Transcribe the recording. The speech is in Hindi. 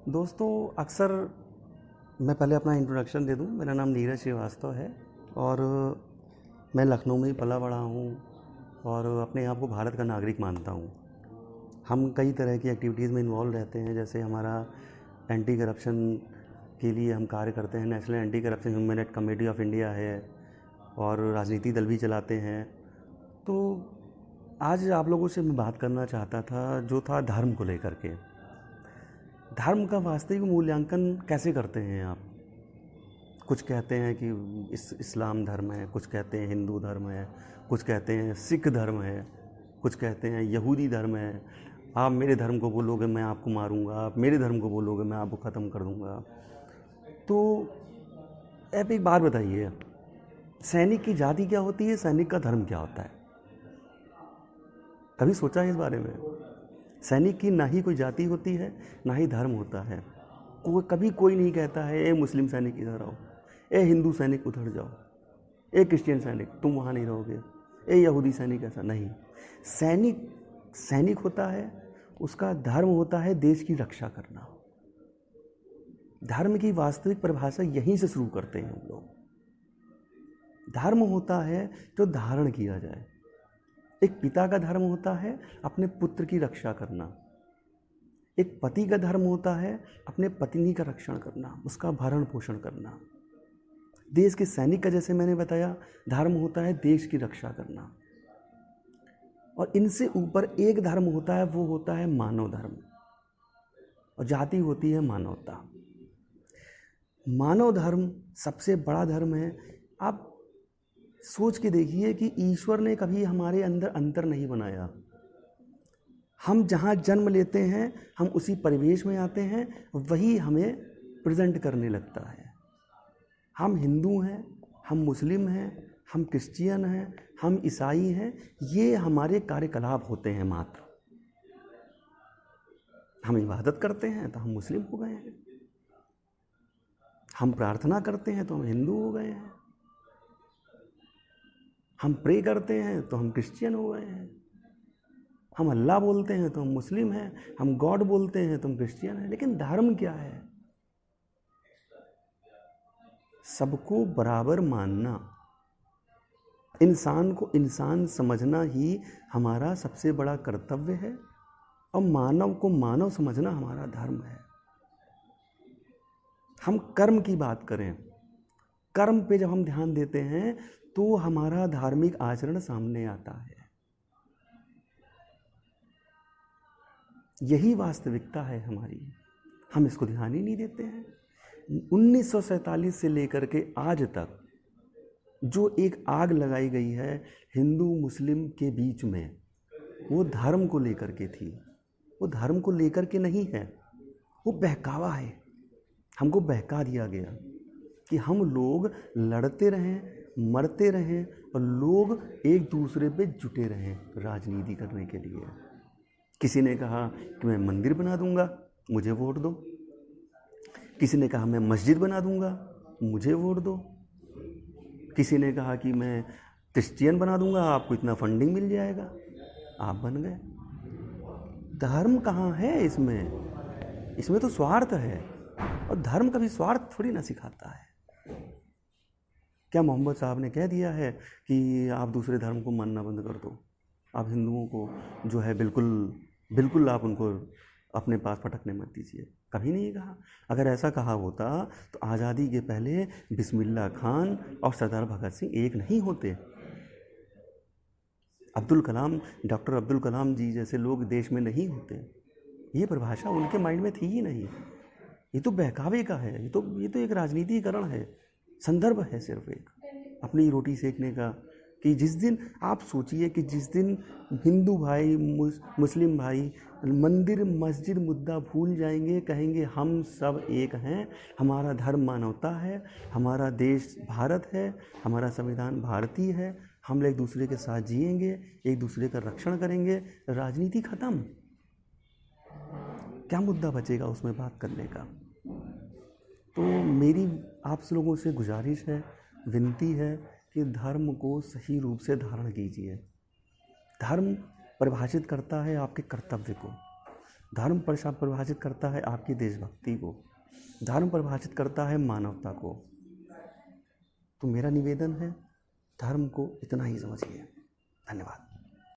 दोस्तों, अक्सर मैं पहले अपना इंट्रोडक्शन दे दूं। मेरा नाम नीरज श्रीवास्तव है और मैं लखनऊ में ही पला बड़ा हूं और अपने आप को भारत का नागरिक मानता हूं। हम कई तरह की एक्टिविटीज़ में इन्वॉल्व रहते हैं, जैसे हमारा एंटी करप्शन के लिए हम कार्य करते हैं। National anti corruption human right committee of India है और राजनीति दल भी चलाते हैं। तो आज आप लोगों से मैं बात करना चाहता था, जो था धर्म को लेकर के। धर्म का वास्तविक मूल्यांकन कैसे करते हैं आप? कुछ कहते हैं कि इस्लाम धर्म है, कुछ कहते हैं हिंदू धर्म है, कुछ कहते हैं सिख धर्म है, कुछ कहते हैं यहूदी धर्म है। आप मेरे धर्म को बोलोगे मैं आपको मारूंगा, आप मेरे धर्म को बोलोगे मैं आपको ख़त्म कर दूंगा। तो अब एक बात बताइए, सैनिक की जाति क्या होती है, सैनिक का धर्म क्या होता है? कभी सोचा है इस बारे में? सैनिक की ना ही कोई जाति होती है, ना ही धर्म होता है। कभी कोई नहीं कहता है ए मुस्लिम सैनिक इधर आओ, ए हिंदू सैनिक उधर जाओ, ए क्रिश्चियन सैनिक तुम वहाँ नहीं रहोगे, ए यहूदी सैनिक ऐसा नहीं। सैनिक सैनिक होता है, उसका धर्म होता है देश की रक्षा करना। धर्म की वास्तविक परिभाषा यहीं से शुरू करते हैं हम लोग। धर्म होता है जो धारण किया जाए। एक पिता का धर्म होता है अपने पुत्र की रक्षा करना। एक पति का धर्म होता है अपने पत्नी का रक्षण करना, उसका भरण पोषण करना। देश के सैनिक का, जैसे मैंने बताया, धर्म होता है देश की रक्षा करना। और इनसे ऊपर एक धर्म होता है, वो होता है मानव धर्म, और जाति होती है मानवता। मानव धर्म सबसे बड़ा धर्म है। आप सोच के देखिए कि ईश्वर ने कभी हमारे अंदर अंतर नहीं बनाया। हम जहाँ जन्म लेते हैं, हम उसी परिवेश में आते हैं, वही हमें प्रेजेंट करने लगता है। हम हिंदू हैं, हम मुस्लिम हैं, हम क्रिश्चियन हैं, हम ईसाई हैं, ये हमारे कार्यकलाप होते हैं मात्र। हम इबादत करते हैं तो हम मुस्लिम हो गए हैं, हम प्रार्थना करते हैं तो हम हिंदू हो गए हैं, हम प्रे करते हैं तो हम क्रिश्चियन हो गए हैं, हम अल्लाह बोलते हैं तो हम मुस्लिम हैं, हम गॉड बोलते हैं तो हम क्रिश्चियन हैं। लेकिन धर्म क्या है? सबको बराबर मानना, इंसान को इंसान समझना ही हमारा सबसे बड़ा कर्तव्य है, और मानव को मानव समझना हमारा धर्म है। हम कर्म की बात करें, कर्म पे जब हम ध्यान देते हैं तो हमारा धार्मिक आचरण सामने आता है। यही वास्तविकता है हमारी, हम इसको ध्यान ही नहीं देते हैं। 1947 से लेकर के आज तक जो एक आग लगाई गई है हिंदू मुस्लिम के बीच में, वो धर्म को लेकर के थी। वो धर्म को लेकर के नहीं है, वो बहकावा है। हमको बहका दिया गया कि हम लोग लड़ते रहें, मरते रहें, और लोग एक दूसरे पे जुटे रहें राजनीति करने के लिए। किसी ने कहा कि मैं मंदिर बना दूंगा, मुझे वोट दो। किसी ने कहा मैं मस्जिद बना दूंगा, मुझे वोट दो। किसी ने कहा कि मैं क्रिश्चियन बना दूंगा, आपको इतना फंडिंग मिल जाएगा, आप बन गए। धर्म कहाँ है इसमें? इसमें तो स्वार्थ है, और धर्म कभी स्वार्थ थोड़ी ना सिखाता है। क्या मोहम्मद साहब ने कह दिया है कि आप दूसरे धर्म को मानना बंद कर दो, आप हिंदुओं को जो है बिल्कुल आप उनको अपने पास फटकने मत दीजिए? कभी नहीं कहा। अगर ऐसा कहा होता तो आज़ादी के पहले बिस्मिल्लाह खान और सरदार भगत सिंह एक नहीं होते। डॉक्टर अब्दुल कलाम जी जैसे लोग देश में नहीं होते। ये परिभाषा उनके माइंड में थी ही नहीं। ये तो बहकावे का है, ये तो एक राजनीतिकरण है, संदर्भ है सिर्फ एक अपनी रोटी सेकने का। कि जिस दिन आप सोचिए कि जिस दिन हिंदू भाई मुस्लिम भाई मंदिर मस्जिद मुद्दा भूल जाएंगे, कहेंगे हम सब एक हैं, हमारा धर्म मानवता है, हमारा देश भारत है, हमारा संविधान भारतीय है, हम एक दूसरे के साथ जिएंगे, एक दूसरे का रक्षण करेंगे, राजनीति खत्म। क्या मुद्दा बचेगा उसमें बात करने का? तो मेरी आप लोगों से गुजारिश है, विनती है कि धर्म को सही रूप से धारण कीजिए। धर्म परिभाषित करता है आपके कर्तव्य को। धर्म परिभाषित करता है आपकी देशभक्ति को, धर्म परिभाषित करता है मानवता को। तो मेरा निवेदन है, धर्म को इतना ही समझिए। धन्यवाद।